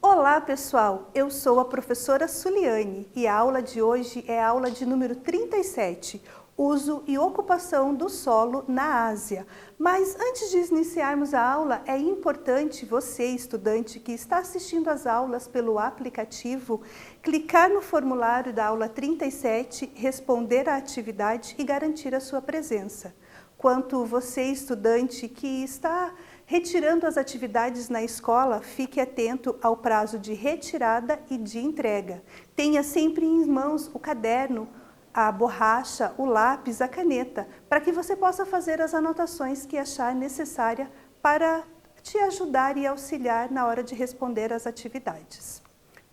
Olá pessoal, eu sou a professora Suliane e a aula de hoje é a aula de número 37, Uso e Ocupação do Solo na Ásia. Mas antes de iniciarmos a aula, é importante você, estudante que está assistindo às aulas pelo aplicativo, clicar no formulário da aula 37, responder à atividade e garantir a sua presença. Quanto você, estudante que está retirando as atividades na escola, fique atento ao prazo de retirada e de entrega. Tenha sempre em mãos o caderno, a borracha, o lápis, a caneta, para que você possa fazer as anotações que achar necessária para te ajudar e auxiliar na hora de responder às atividades.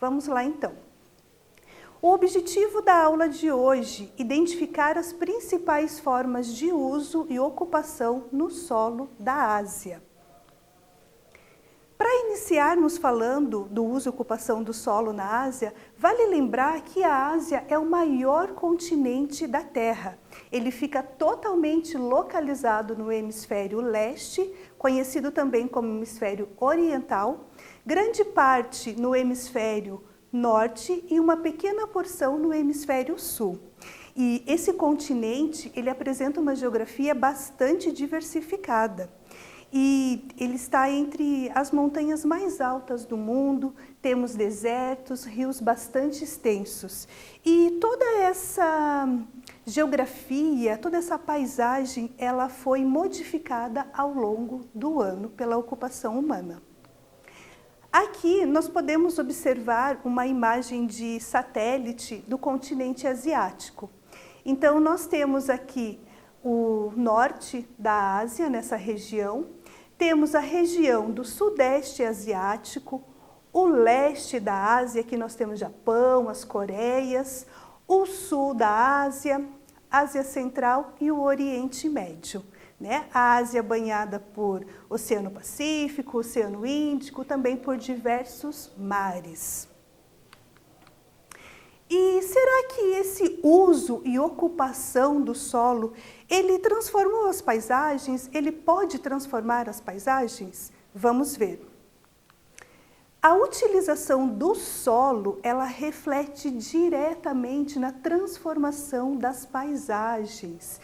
Vamos lá então. O objetivo da aula de hoje é identificar as principais formas de uso e ocupação no solo da Ásia. Para iniciarmos falando do uso e ocupação do solo na Ásia, vale lembrar que a Ásia é o maior continente da Terra. Ele fica totalmente localizado no hemisfério leste, conhecido também como hemisfério oriental, grande parte no hemisfério norte e uma pequena porção no hemisfério sul. E esse continente, ele apresenta uma geografia bastante diversificada. E ele está entre as montanhas mais altas do mundo, temos desertos, rios bastante extensos. E toda essa geografia, toda essa paisagem, ela foi modificada ao longo do ano pela ocupação humana. Aqui nós podemos observar uma imagem de satélite do continente asiático. Então nós temos aqui o norte da Ásia, nessa região, temos a região do sudeste asiático, o leste da Ásia, que nós temos Japão, as Coreias, o sul da Ásia, Ásia Central e o Oriente Médio. A Ásia banhada por Oceano Pacífico, Oceano Índico, também por diversos mares. E será que esse uso e ocupação do solo, ele transformou as paisagens? Ele pode transformar as paisagens? Vamos ver. A utilização do solo, ela reflete diretamente na transformação das paisagens.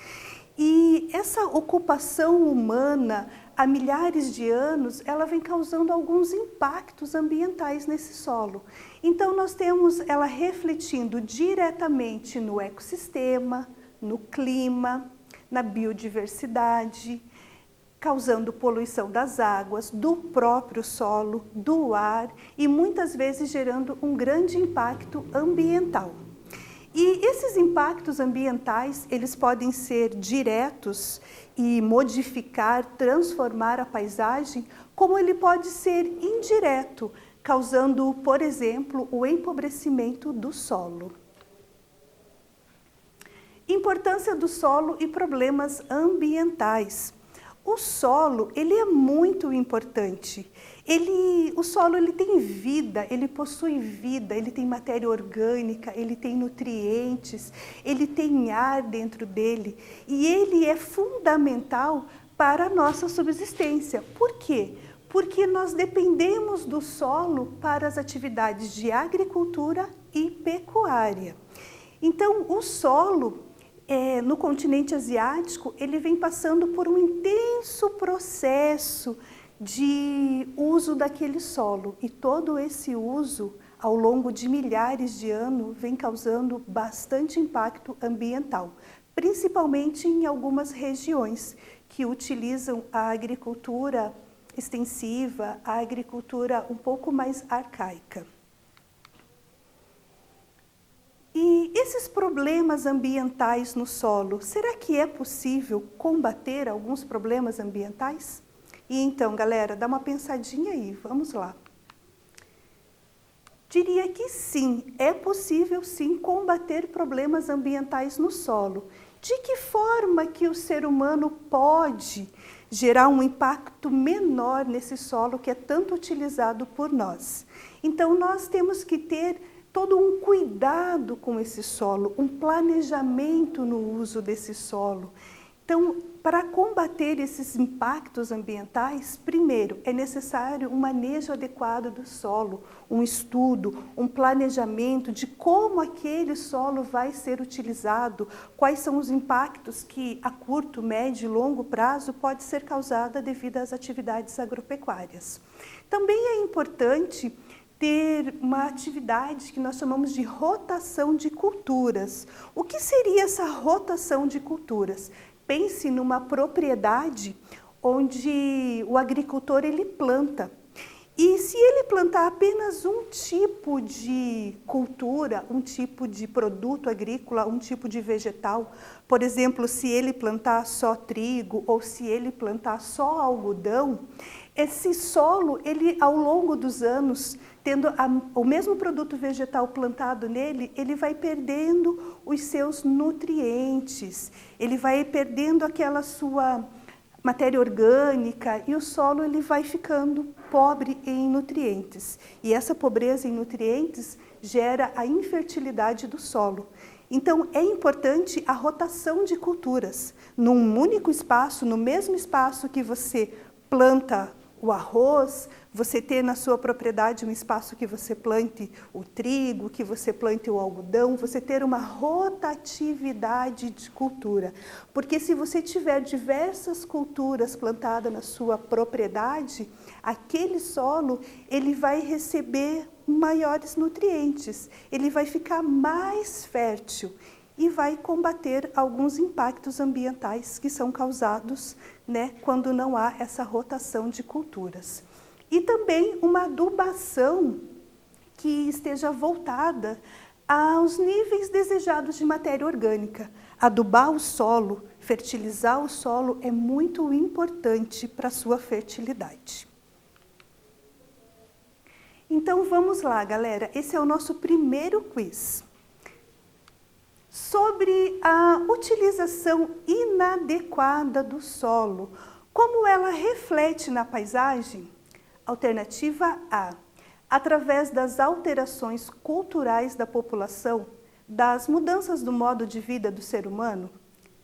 E essa ocupação humana, há milhares de anos, ela vem causando alguns impactos ambientais nesse solo. Então, nós temos ela refletindo diretamente no ecossistema, no clima, na biodiversidade, causando poluição das águas, do próprio solo, do ar e muitas vezes gerando um grande impacto ambiental. E esses impactos ambientais, eles podem ser diretos e modificar, transformar a paisagem, como ele pode ser indireto, causando, por exemplo, o empobrecimento do solo. Importância do solo e problemas ambientais. O solo, ele é muito importante. O solo ele tem vida, ele possui vida, ele tem matéria orgânica, ele tem nutrientes, ele tem ar dentro dele e ele é fundamental para a nossa subsistência. Por quê? Porque nós dependemos do solo para as atividades de agricultura e pecuária. Então, o solo no continente asiático, ele vem passando por um intenso processo de uso daquele solo. E todo esse uso, ao longo de milhares de anos, vem causando bastante impacto ambiental, principalmente em algumas regiões que utilizam a agricultura extensiva, a agricultura um pouco mais arcaica. E esses problemas ambientais no solo, será que é possível combater alguns problemas ambientais? E então, galera, dá uma pensadinha aí, vamos lá. Diria que sim, é possível sim combater problemas ambientais no solo. De que forma que o ser humano pode gerar um impacto menor nesse solo que é tanto utilizado por nós? Então, nós temos que ter todo um cuidado com esse solo, um planejamento no uso desse solo. Então, para combater esses impactos ambientais, primeiro, é necessário um manejo adequado do solo, um estudo, um planejamento de como aquele solo vai ser utilizado, quais são os impactos que a curto, médio e longo prazo pode ser causada devido às atividades agropecuárias. Também é importante ter uma atividade que nós chamamos de rotação de culturas. O que seria essa rotação de culturas? Pense numa propriedade onde o agricultor ele planta. E se ele plantar apenas um tipo de cultura, um tipo de produto agrícola, um tipo de vegetal, por exemplo, se ele plantar só trigo ou se ele plantar só algodão, esse solo, ele ao longo dos anos, tendo o mesmo produto vegetal plantado nele, ele vai perdendo os seus nutrientes, ele vai perdendo aquela sua matéria orgânica e o solo ele vai ficando pobre em nutrientes. E essa pobreza em nutrientes gera a infertilidade do solo. Então, é importante a rotação de culturas. Num único espaço, no mesmo espaço que você planta o arroz, você ter na sua propriedade um espaço que você plante o trigo, que você plante o algodão, você ter uma rotatividade de cultura. Porque se você tiver diversas culturas plantadas na sua propriedade, aquele solo ele vai receber maiores nutrientes, ele vai ficar mais fértil e vai combater alguns impactos ambientais que são causados, quando não há essa rotação de culturas. E também uma adubação que esteja voltada aos níveis desejados de matéria orgânica. Adubar o solo, fertilizar o solo é muito importante para a sua fertilidade. Então vamos lá, galera, esse é o nosso primeiro quiz. Sobre a utilização inadequada do solo, como ela reflete na paisagem? Alternativa A, através das alterações culturais da população, das mudanças do modo de vida do ser humano.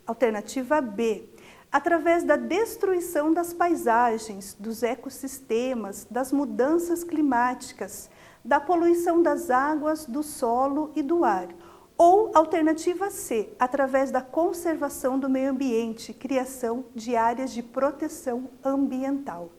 Alternativa B, através da destruição das paisagens, dos ecossistemas, das mudanças climáticas, da poluição das águas, do solo e do ar. Ou, alternativa C, através da conservação do meio ambiente, criação de áreas de proteção ambiental.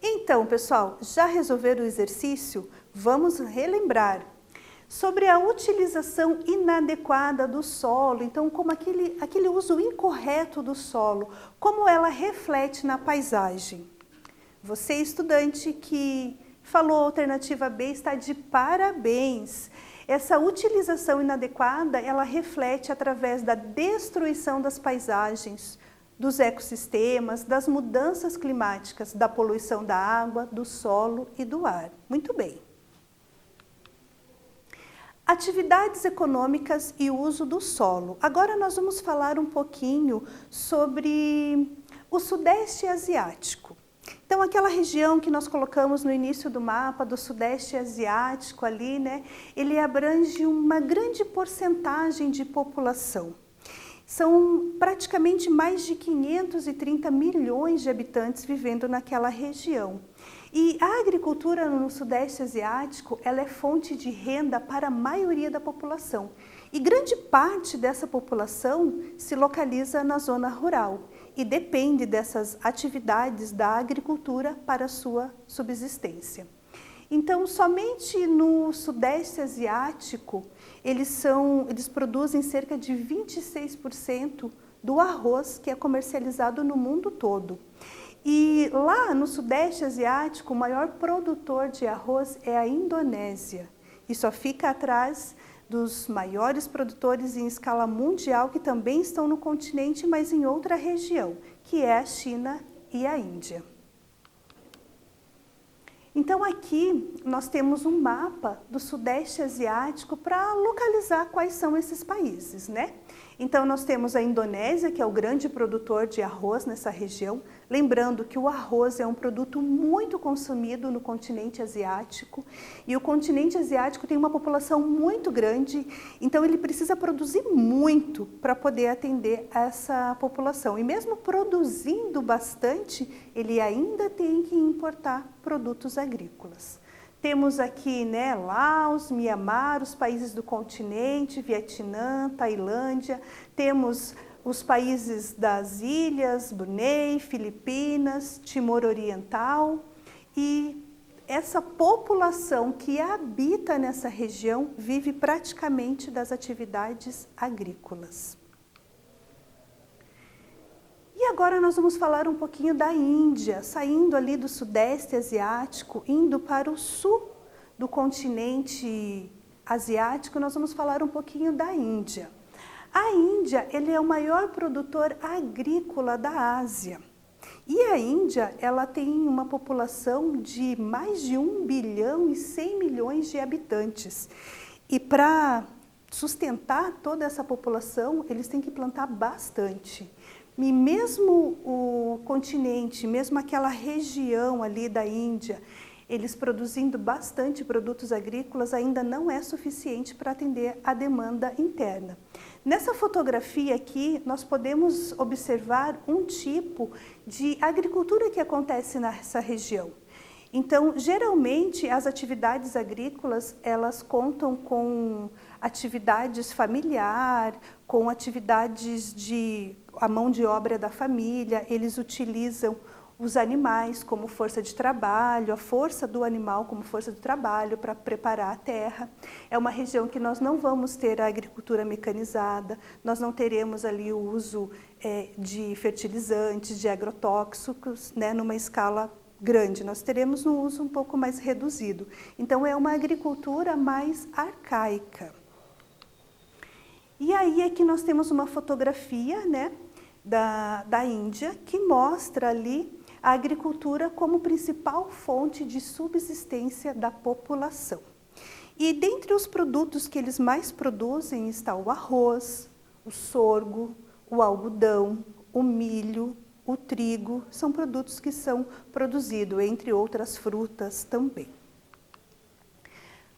Então, pessoal, já resolveram o exercício? Vamos relembrar sobre a utilização inadequada do solo. Então, como aquele uso incorreto do solo, como ela reflete na paisagem. Você, estudante que falou a alternativa B, está de parabéns. Essa utilização inadequada, ela reflete através da destruição das paisagens, dos ecossistemas, das mudanças climáticas, da poluição da água, do solo e do ar. Muito bem. Atividades econômicas e uso do solo. Agora nós vamos falar um pouquinho sobre o Sudeste Asiático. Então, aquela região que nós colocamos no início do mapa do Sudeste Asiático ali, ele abrange uma grande porcentagem de população. São praticamente mais de 530 milhões de habitantes vivendo naquela região. E a agricultura no Sudeste Asiático, ela é fonte de renda para a maioria da população. E grande parte dessa população se localiza na zona rural e depende dessas atividades da agricultura para a sua subsistência. Então, somente no Sudeste Asiático, eles produzem cerca de 26% do arroz que é comercializado no mundo todo. E lá no Sudeste Asiático, o maior produtor de arroz é a Indonésia. E só fica atrás dos maiores produtores em escala mundial, que também estão no continente, mas em outra região, que é a China e a Índia. Então aqui nós temos um mapa do Sudeste Asiático para localizar quais são esses países, né? Então nós temos a Indonésia, que é o grande produtor de arroz nessa região. Lembrando que o arroz é um produto muito consumido no continente asiático e o continente asiático tem uma população muito grande, então ele precisa produzir muito para poder atender essa população. E mesmo produzindo bastante, ele ainda tem que importar produtos agrícolas. Temos aqui, né, Laos, Mianmar, os países do continente, Vietnã, Tailândia, temos os países das ilhas, Brunei, Filipinas, Timor Oriental, e essa população que habita nessa região vive praticamente das atividades agrícolas. E agora nós vamos falar um pouquinho da Índia, saindo ali do Sudeste Asiático, indo para o sul do continente asiático, nós vamos falar um pouquinho da Índia. A Índia, ele é o maior produtor agrícola da Ásia. E a Índia, ela tem uma população de mais de 1 bilhão e 100 milhões de habitantes. E para sustentar toda essa população, eles têm que plantar bastante. E mesmo o continente, mesmo aquela região ali da Índia, eles produzindo bastante produtos agrícolas, ainda não é suficiente para atender a demanda interna. Nessa fotografia aqui, nós podemos observar um tipo de agricultura que acontece nessa região. Então, geralmente, as atividades agrícolas, elas contam com atividades familiar, com atividades a mão de obra da família, eles utilizam os animais como força de trabalho, a força do animal como força de trabalho para preparar a terra. É uma região que nós não vamos ter a agricultura mecanizada, nós não teremos ali o uso de fertilizantes, de agrotóxicos, né, numa escala grande, nós teremos um uso um pouco mais reduzido. Então é uma agricultura mais arcaica. E aí é que nós temos uma fotografia, né, da Índia, que mostra ali a agricultura como principal fonte de subsistência da população. E dentre os produtos que eles mais produzem está o arroz, o sorgo, o algodão, o milho, o trigo, são produtos que são produzidos, entre outras frutas também.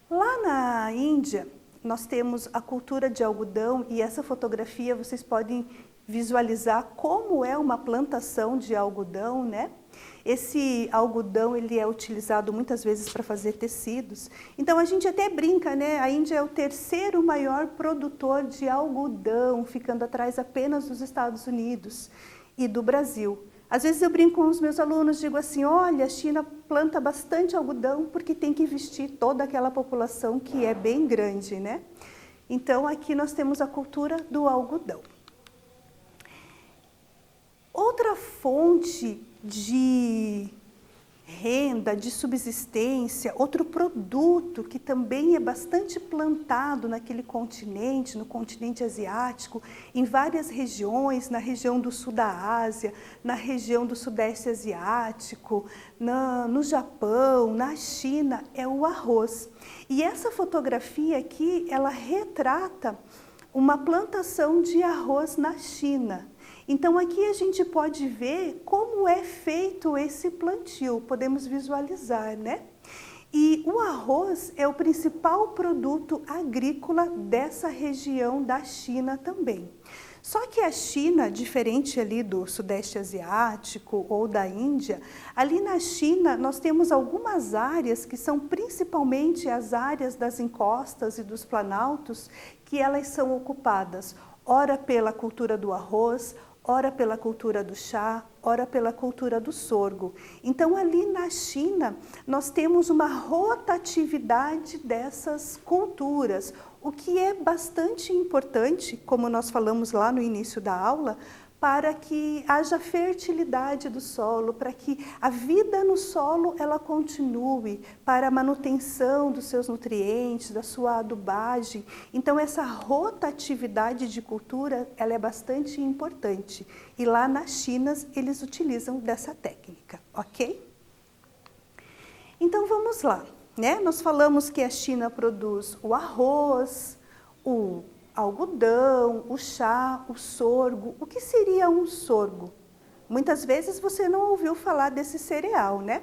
Lá na Índia, nós temos a cultura de algodão e essa fotografia vocês podem visualizar como é uma plantação de algodão, né? Esse algodão ele é utilizado muitas vezes para fazer tecidos. Então a gente até brinca, né? A Índia é o terceiro maior produtor de algodão, ficando atrás apenas dos Estados Unidos e do Brasil. Às vezes eu brinco com os meus alunos, digo assim, olha, a China planta bastante algodão porque tem que vestir toda aquela população que é bem grande, né? Então aqui nós temos a cultura do algodão. Outra fonte de renda, de subsistência, outro produto que também é bastante plantado naquele continente, no continente asiático, em várias regiões, na região do sul da Ásia, na região do Sudeste Asiático, no Japão, na China, é o arroz. E essa fotografia aqui, ela retrata uma plantação de arroz na China. Então aqui a gente pode ver como é feito esse plantio, podemos visualizar, né? E o arroz é o principal produto agrícola dessa região da China também. Só que a China, diferente ali do Sudeste Asiático ou da Índia, ali na China nós temos algumas áreas que são principalmente as áreas das encostas e dos planaltos que elas são ocupadas, ora pela cultura do arroz, ora pela cultura do chá, ora pela cultura do sorgo. Então ali na China nós temos uma rotatividade dessas culturas, o que é bastante importante, como nós falamos lá no início da aula, para que haja fertilidade do solo, para que a vida no solo ela continue, para a manutenção dos seus nutrientes, da sua adubagem. Então essa rotatividade de cultura ela é bastante importante. E lá na China eles utilizam dessa técnica, ok? Então vamos lá, né? Nós falamos que a China produz o arroz, o algodão, o chá, o sorgo. O que seria um sorgo? Muitas vezes você não ouviu falar desse cereal, né?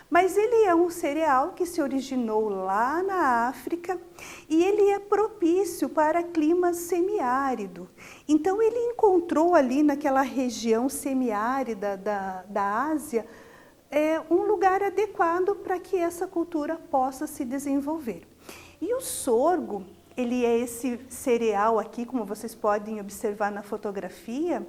Mas ele é um cereal que se originou lá na África e ele é propício para clima semiárido. Então ele encontrou ali naquela região semiárida da Ásia um lugar adequado para que essa cultura possa se desenvolver. E o sorgo, ele é esse cereal aqui, como vocês podem observar na fotografia,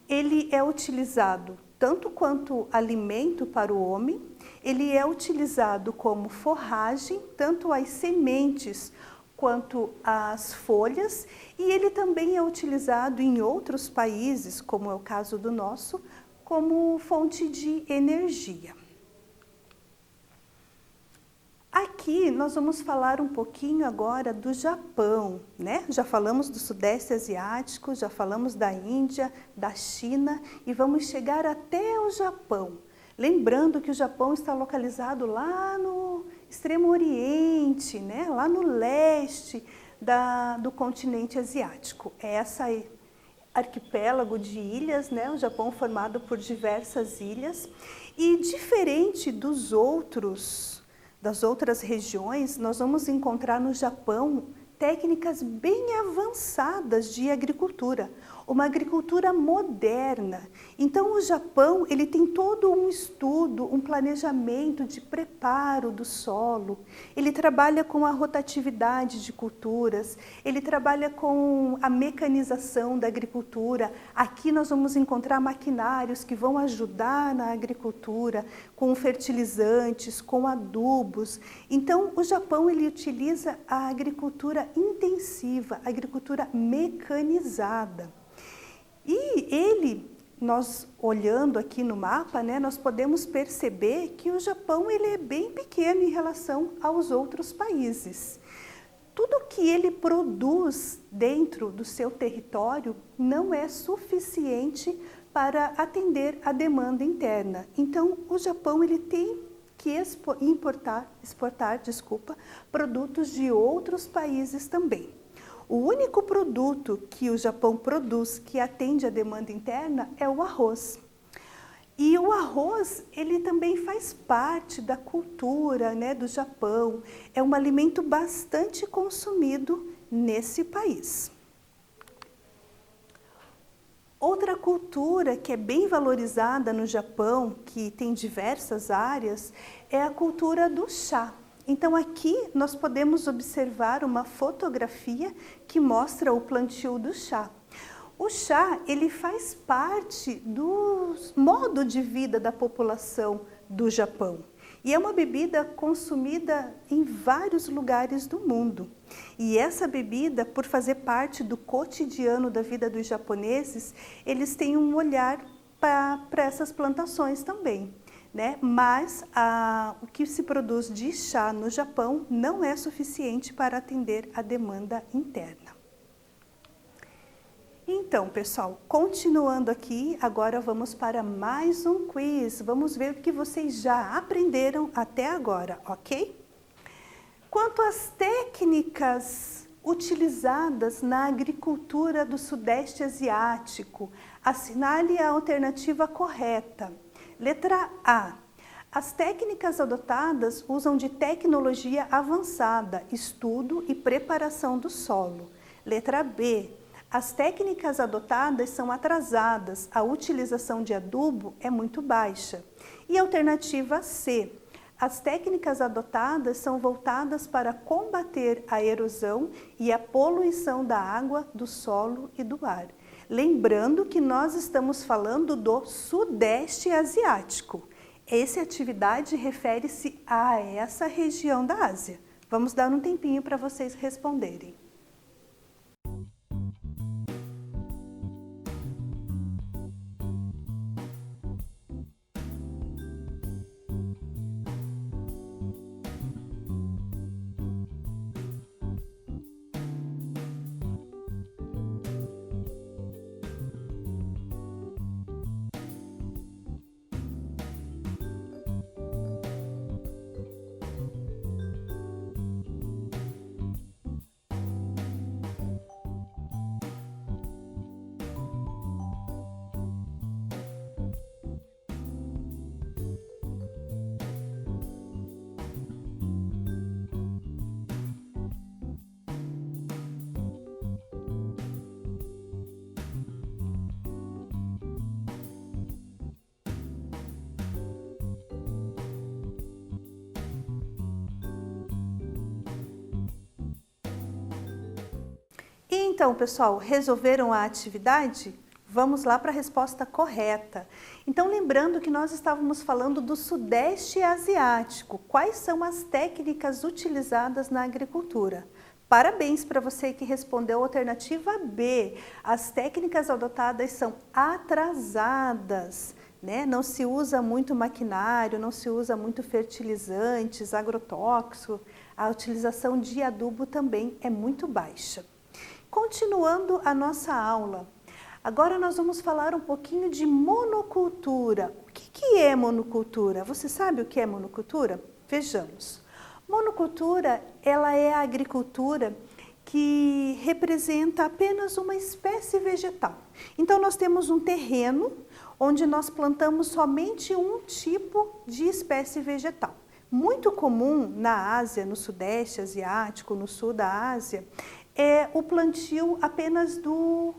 ele é utilizado tanto quanto alimento para o homem, ele é utilizado como forragem, tanto as sementes quanto as folhas, e ele também é utilizado em outros países, como é o caso do nosso, como fonte de energia. Aqui nós vamos falar um pouquinho agora do Japão, né? Já falamos do Sudeste Asiático, já falamos da Índia, da China e vamos chegar até o Japão. Lembrando que o Japão está localizado lá no extremo oriente, né? Lá no leste do continente asiático. É essa arquipélago de ilhas, né? O Japão formado por diversas ilhas e diferente das outras regiões, nós vamos encontrar no Japão técnicas bem avançadas de agricultura, uma agricultura moderna. Então o Japão, ele tem todo um estudo, um planejamento de preparo do solo, ele trabalha com a rotatividade de culturas, ele trabalha com a mecanização da agricultura. Aqui nós vamos encontrar maquinários que vão ajudar na agricultura, com fertilizantes, com adubos. Então o Japão, ele utiliza a agricultura intensiva, a agricultura mecanizada. E nós olhando aqui no mapa, né, nós podemos perceber que o Japão ele é bem pequeno em relação aos outros países. Tudo que ele produz dentro do seu território não é suficiente para atender a demanda interna. Então, o Japão ele tem que exportar produtos de outros países também. O único produto que o Japão produz que atende a demanda interna é o arroz. E o arroz, ele também faz parte da cultura, né, do Japão. É um alimento bastante consumido nesse país. Outra cultura que é bem valorizada no Japão, que tem diversas áreas, é a cultura do chá. Então aqui nós podemos observar uma fotografia que mostra o plantio do chá. O chá, ele faz parte do modo de vida da população do Japão. E é uma bebida consumida em vários lugares do mundo. E essa bebida, por fazer parte do cotidiano da vida dos japoneses, eles têm um olhar para essas plantações também, né? Mas o que se produz de chá no Japão não é suficiente para atender a demanda interna. Então, pessoal, continuando aqui, agora vamos para mais um quiz. Vamos ver o que vocês já aprenderam até agora, ok? Quanto às técnicas utilizadas na agricultura do Sudeste Asiático, assinale a alternativa correta. Letra A. As técnicas adotadas usam de tecnologia avançada, estudo e preparação do solo. Letra B. As técnicas adotadas são atrasadas, a utilização de adubo é muito baixa. E alternativa C. As técnicas adotadas são voltadas para combater a erosão e a poluição da água, do solo e do ar. Lembrando que nós estamos falando do Sudeste Asiático. Essa atividade refere-se a essa região da Ásia. Vamos dar um tempinho para vocês responderem. Então, pessoal, resolveram a atividade? Vamos lá para a resposta correta. Então, lembrando que nós estávamos falando do Sudeste Asiático. Quais são as técnicas utilizadas na agricultura? Parabéns para você que respondeu a alternativa B. As técnicas adotadas são atrasadas, né? Não se usa muito maquinário, não se usa muito fertilizantes, agrotóxico. A utilização de adubo também é muito baixa. Continuando a nossa aula, agora nós vamos falar um pouquinho de monocultura. O que é monocultura? Você sabe o que é monocultura? Vejamos. Monocultura, ela é a agricultura que representa apenas uma espécie vegetal. Então, nós temos um terreno onde nós plantamos somente um tipo de espécie vegetal. Muito comum na Ásia, no Sudeste Asiático, no Sul da Ásia, é o plantio apenas do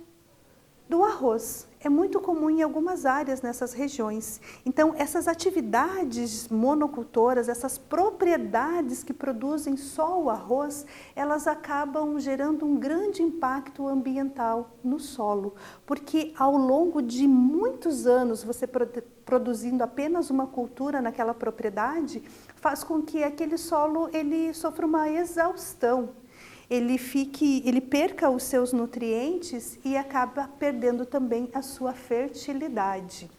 arroz. É muito comum em algumas áreas nessas regiões. Então, essas atividades monocultoras, essas propriedades que produzem só o arroz, elas acabam gerando um grande impacto ambiental no solo, porque ao longo de muitos anos, você produzindo apenas uma cultura naquela propriedade, faz com que aquele solo ele sofra uma exaustão. Ele perca os seus nutrientes e acaba perdendo também a sua fertilidade.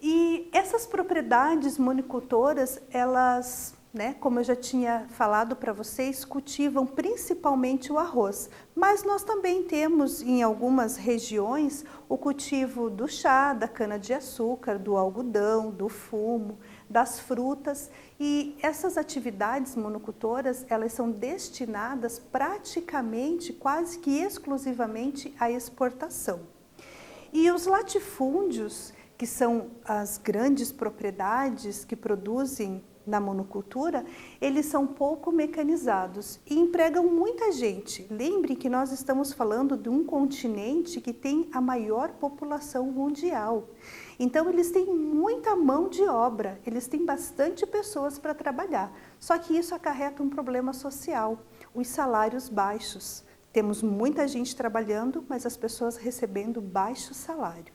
E essas propriedades monocultoras, elas, como eu já tinha falado para vocês, cultivam principalmente o arroz. Mas nós também temos em algumas regiões o cultivo do chá, da cana-de-açúcar, do algodão, do fumo, das frutas, e essas atividades monocultoras, elas são destinadas praticamente, quase que exclusivamente à exportação. E os latifúndios, que são as grandes propriedades que produzem na monocultura, eles são pouco mecanizados e empregam muita gente. Lembre que nós estamos falando de um continente que tem a maior população mundial. Então, eles têm muita mão de obra, eles têm bastante pessoas para trabalhar. Só que isso acarreta um problema social, os salários baixos. Temos muita gente trabalhando, mas as pessoas recebendo baixo salário.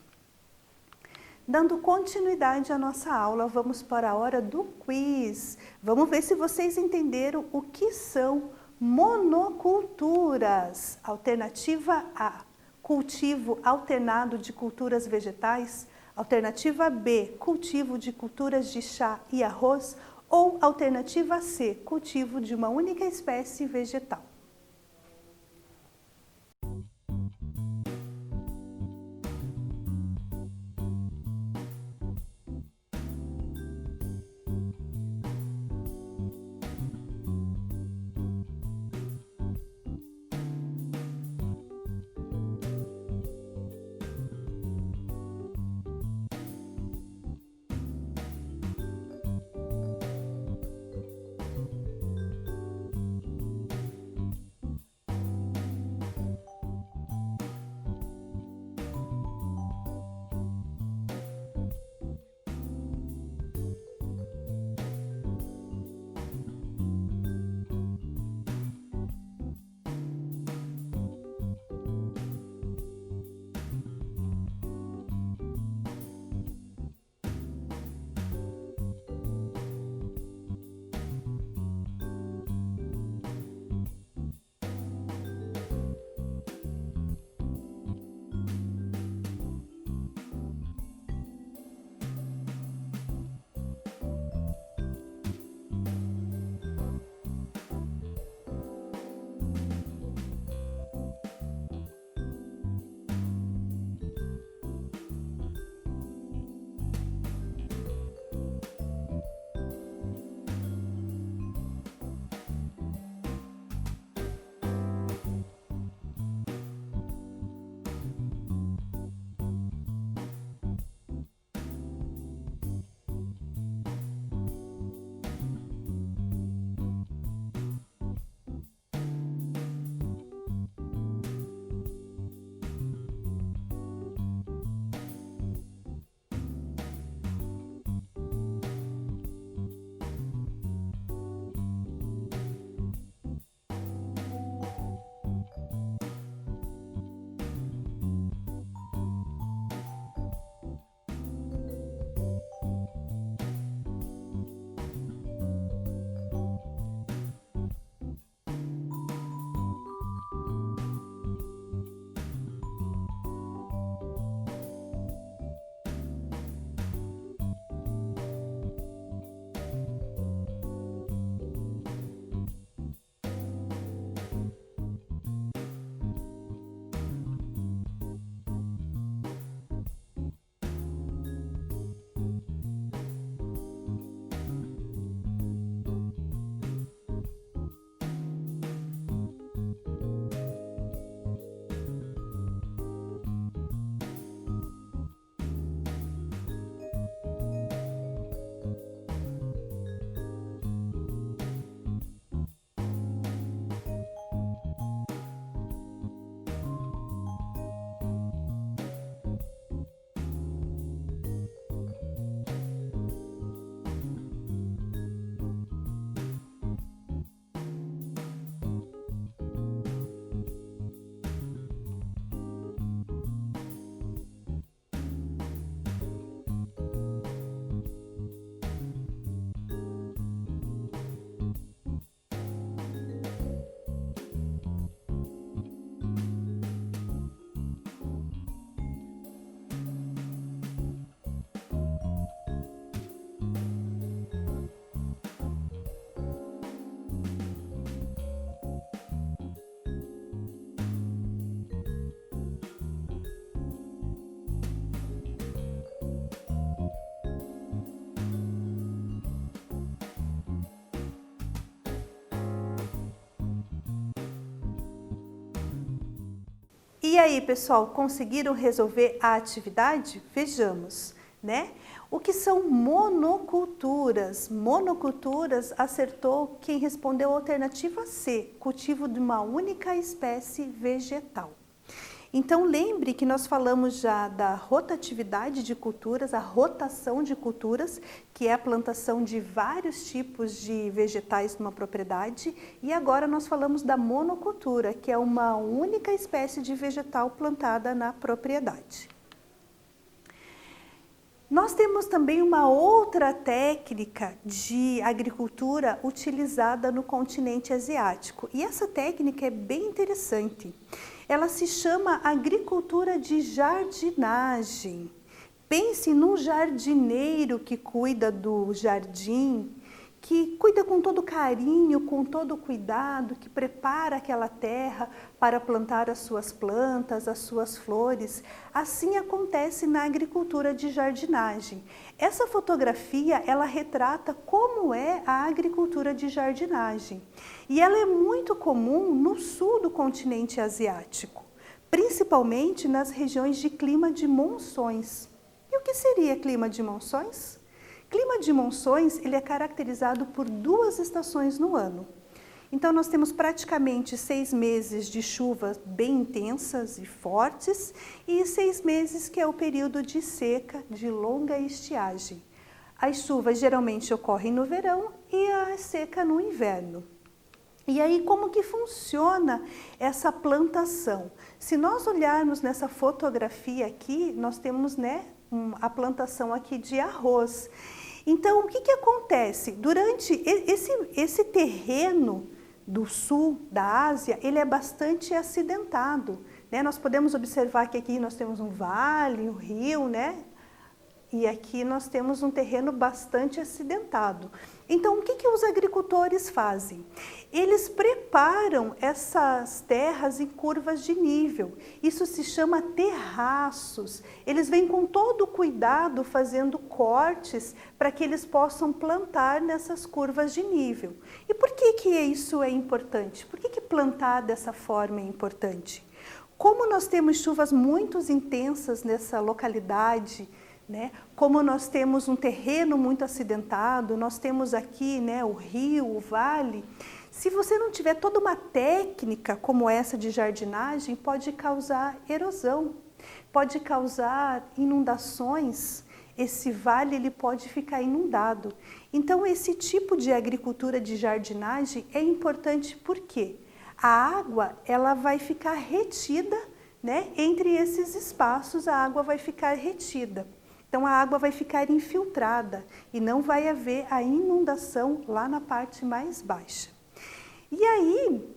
Dando continuidade à nossa aula, vamos para a hora do quiz. Vamos ver se vocês entenderam o que são monoculturas. Alternativa A, cultivo alternado de culturas vegetais. Alternativa B, cultivo de culturas de chá e arroz. Ou alternativa C, cultivo de uma única espécie vegetal. E aí, pessoal, conseguiram resolver a atividade? Vejamos, né? O que são monoculturas? Monoculturas acertou quem respondeu a alternativa C, cultivo de uma única espécie vegetal. Então lembre que nós falamos já da rotatividade de culturas, a rotação de culturas, que é a plantação de vários tipos de vegetais numa propriedade, e agora nós falamos da monocultura, que é uma única espécie de vegetal plantada na propriedade. Nós temos também uma outra técnica de agricultura utilizada no continente asiático, e essa técnica é bem interessante. Ela se chama agricultura de jardinagem. Pense num jardineiro que cuida do jardim, que cuida com todo carinho, com todo cuidado, que prepara aquela terra para plantar as suas plantas, as suas flores. Assim acontece na agricultura de jardinagem. Essa fotografia, ela retrata como é a agricultura de jardinagem. E ela é muito comum no sul do continente asiático, principalmente nas regiões de clima de monções. E o que seria clima de monções? Clima de monções, ele é caracterizado por 2 estações no ano. Então, nós temos praticamente 6 meses de chuvas bem intensas e fortes e 6 meses que é o período de seca, de longa estiagem. As chuvas geralmente ocorrem no verão e a seca no inverno. E aí, como que funciona essa plantação? Se nós olharmos nessa fotografia aqui, nós temos, né, a plantação aqui de arroz. Então, o que que acontece? Durante esse terreno do sul da Ásia, ele é bastante acidentado, né? Nós podemos observar que aqui nós temos um vale, um rio, né? E aqui nós temos um terreno bastante acidentado. Então, o que que os agricultores fazem? Eles preparam essas terras em curvas de nível. Isso se chama terraços. Eles vêm com todo o cuidado fazendo cortes para que eles possam plantar nessas curvas de nível. E por que que isso é importante? Por que que plantar dessa forma é importante? Como nós temos chuvas muito intensas nessa localidade, né? Como nós temos um terreno muito acidentado, nós temos aqui, né, o rio, o vale. Se você não tiver toda uma técnica como essa de jardinagem, pode causar erosão, pode causar inundações. Esse vale ele pode ficar inundado. Então, esse tipo de agricultura de jardinagem é importante porque a água ela vai ficar retida, né? Entre esses espaços, a água vai ficar retida. Então, a água vai ficar infiltrada e não vai haver a inundação lá na parte mais baixa. E aí,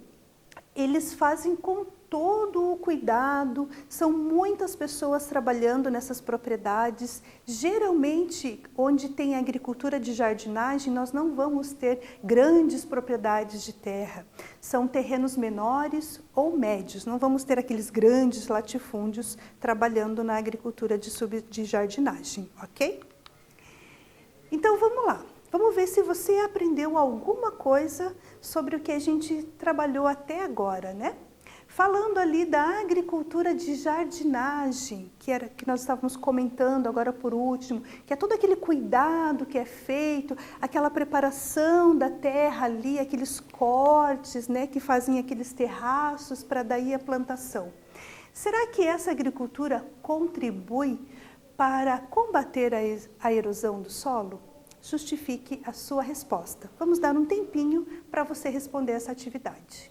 eles fazem com todo o cuidado, são muitas pessoas trabalhando nessas propriedades. Geralmente, onde tem agricultura de jardinagem, nós não vamos ter grandes propriedades de terra. São terrenos menores ou médios, não vamos ter aqueles grandes latifúndios trabalhando na agricultura de jardinagem, ok? Então, vamos lá. Vamos ver se você aprendeu alguma coisa sobre o que a gente trabalhou até agora, né? Falando ali da agricultura de jardinagem, que nós estávamos comentando agora por último, que é todo aquele cuidado que é feito, aquela preparação da terra ali, aqueles cortes, né, que fazem aqueles terraços para daí a plantação. Será que essa agricultura contribui para combater a erosão do solo? Justifique a sua resposta. Vamos dar um tempinho para você responder essa atividade.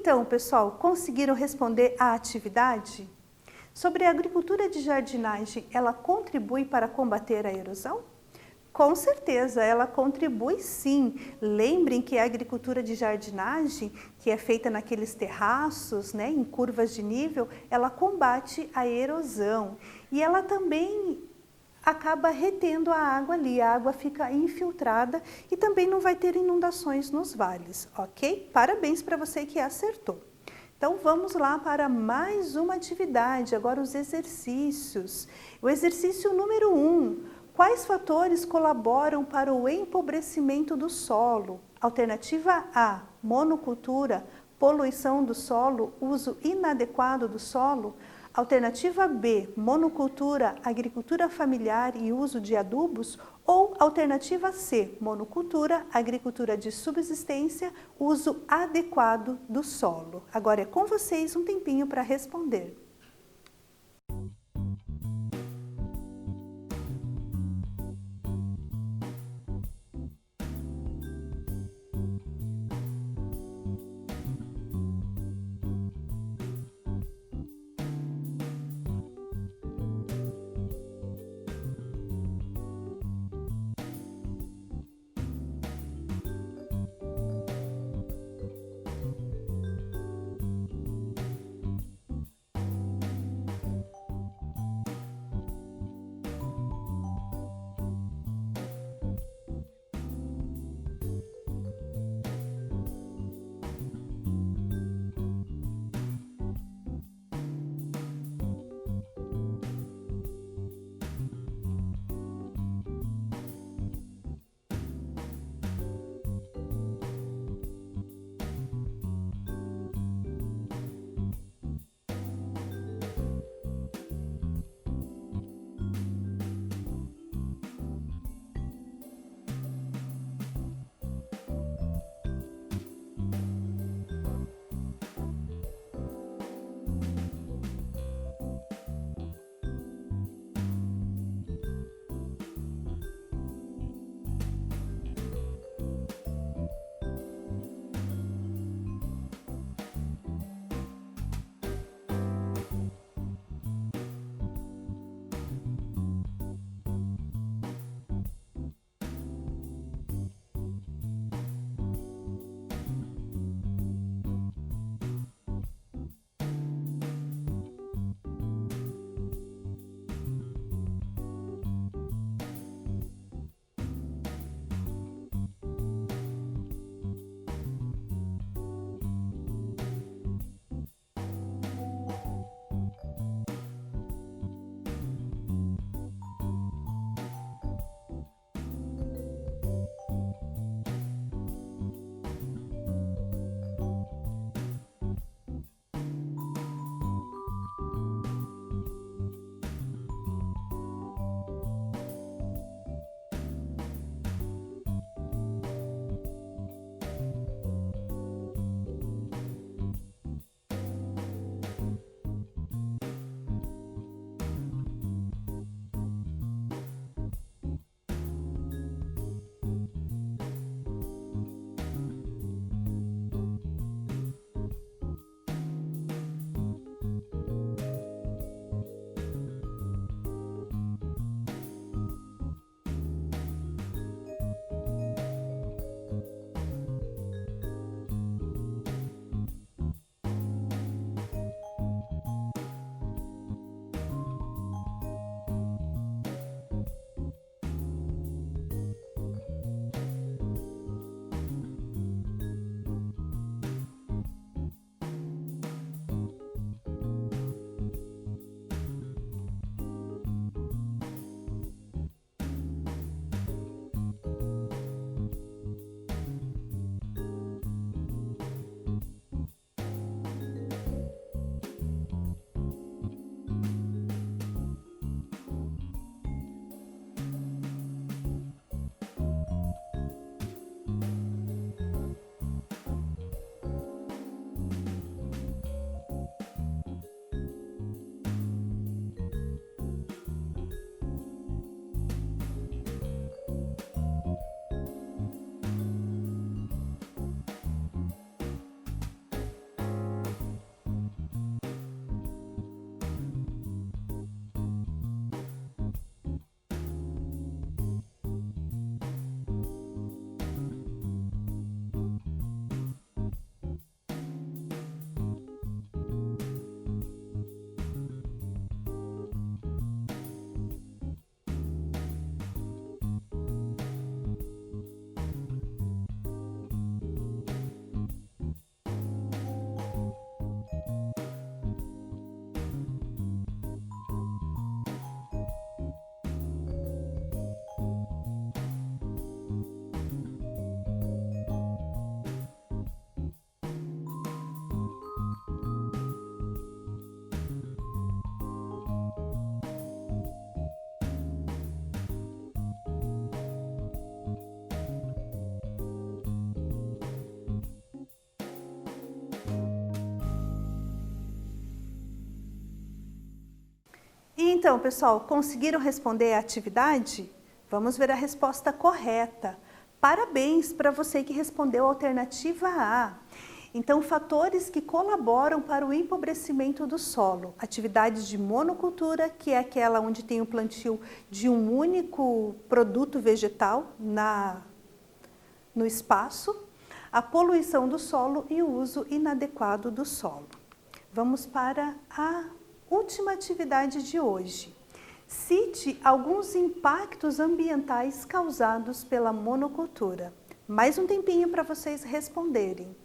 Então, pessoal, conseguiram responder à atividade? Sobre a agricultura de jardinagem, ela contribui para combater a erosão? Com certeza, ela contribui sim. Lembrem que a agricultura de jardinagem, que é feita naqueles terraços, né, em curvas de nível, ela combate a erosão. E ela também acaba retendo a água ali, a água fica infiltrada e também não vai ter inundações nos vales, ok? Parabéns para você que acertou. Então vamos lá para mais uma atividade, agora os exercícios. O exercício número 1. Quais fatores colaboram para o empobrecimento do solo? Alternativa A, monocultura, poluição do solo, uso inadequado do solo. Alternativa B, monocultura, agricultura familiar e uso de adubos. Ou alternativa C, monocultura, agricultura de subsistência, uso adequado do solo. Agora é com vocês um tempinho para responder. Então, pessoal, conseguiram responder a atividade? Vamos ver a resposta correta. Parabéns para você que respondeu a alternativa A. Então, fatores que colaboram para o empobrecimento do solo. Atividades de monocultura, que é aquela onde tem o plantio de um único produto vegetal no espaço. A poluição do solo e o uso inadequado do solo. Vamos para a última atividade de hoje. Cite alguns impactos ambientais causados pela monocultura. Mais um tempinho para vocês responderem.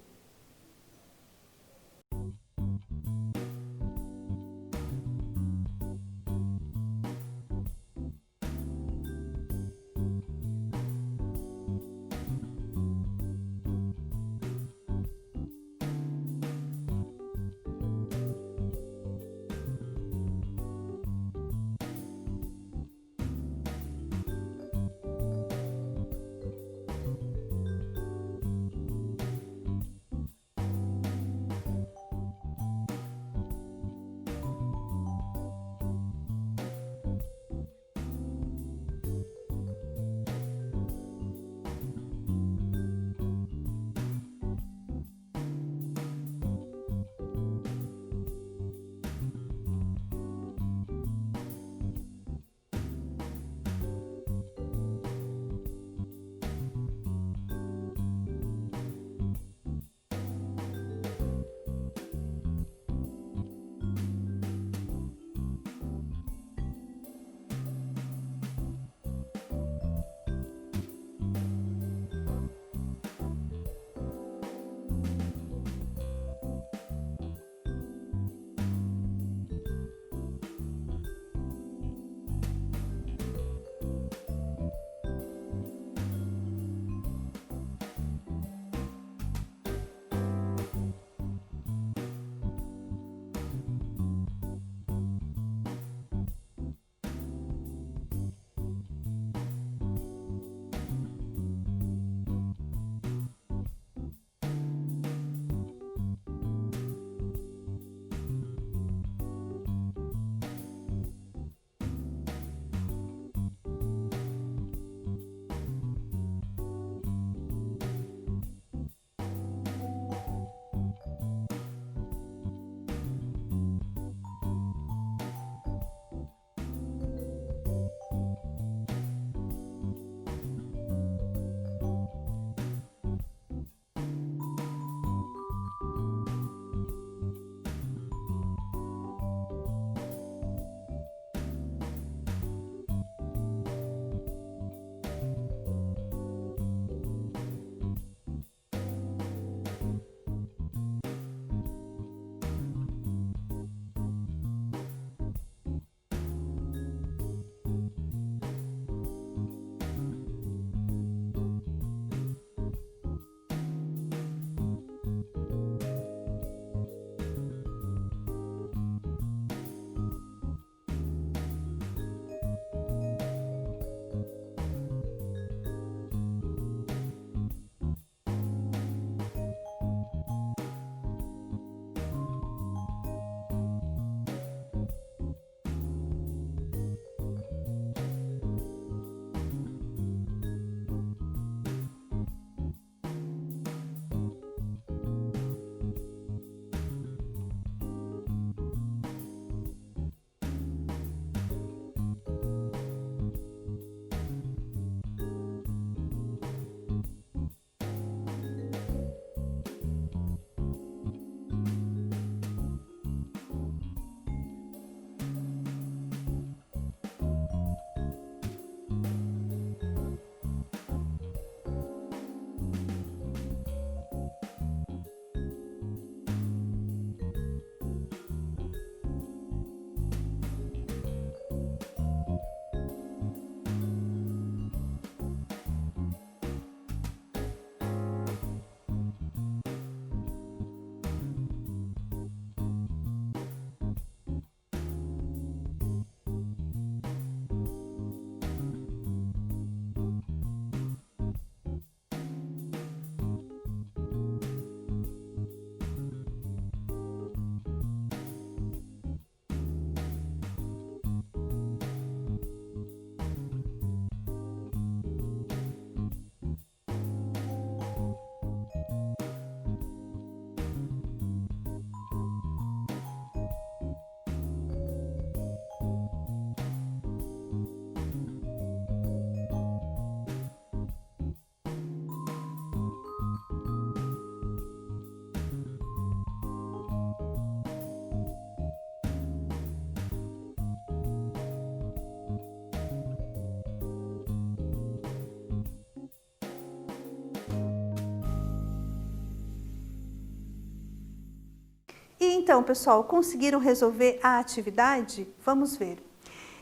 Então, pessoal, conseguiram resolver a atividade? Vamos ver.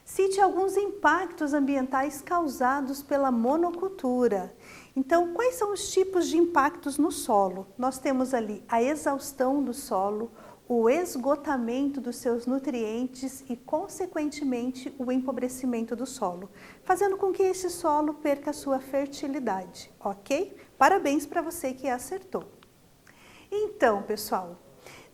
Cite alguns impactos ambientais causados pela monocultura. Então, quais são os tipos de impactos no solo? Nós temos ali a exaustão do solo, o esgotamento dos seus nutrientes e, consequentemente, o empobrecimento do solo, fazendo com que esse solo perca a sua fertilidade, ok? Parabéns para você que acertou. Então, pessoal,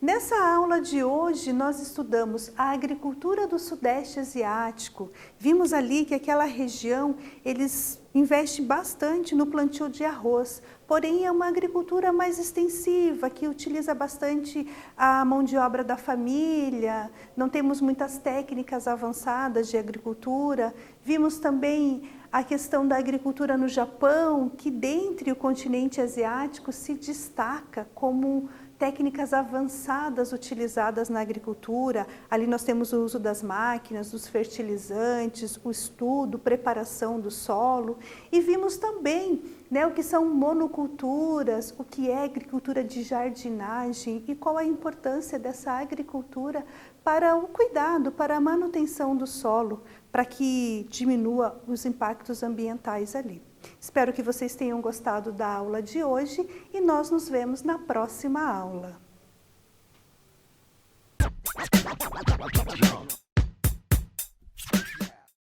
nessa aula de hoje nós estudamos a agricultura do Sudeste Asiático. Vimos ali que aquela região, eles investem bastante no plantio de arroz, porém é uma agricultura mais extensiva, que utiliza bastante a mão de obra da família, não temos muitas técnicas avançadas de agricultura. Vimos também a questão da agricultura no Japão, que dentre o continente asiático se destaca como técnicas avançadas utilizadas na agricultura. Ali nós temos o uso das máquinas, dos fertilizantes, o estudo, preparação do solo. E vimos também, né, o que são monoculturas, o que é agricultura de jardinagem e qual a importância dessa agricultura para o cuidado, para a manutenção do solo, para que diminua os impactos ambientais ali. Espero que vocês tenham gostado da aula de hoje e nós nos vemos na próxima aula.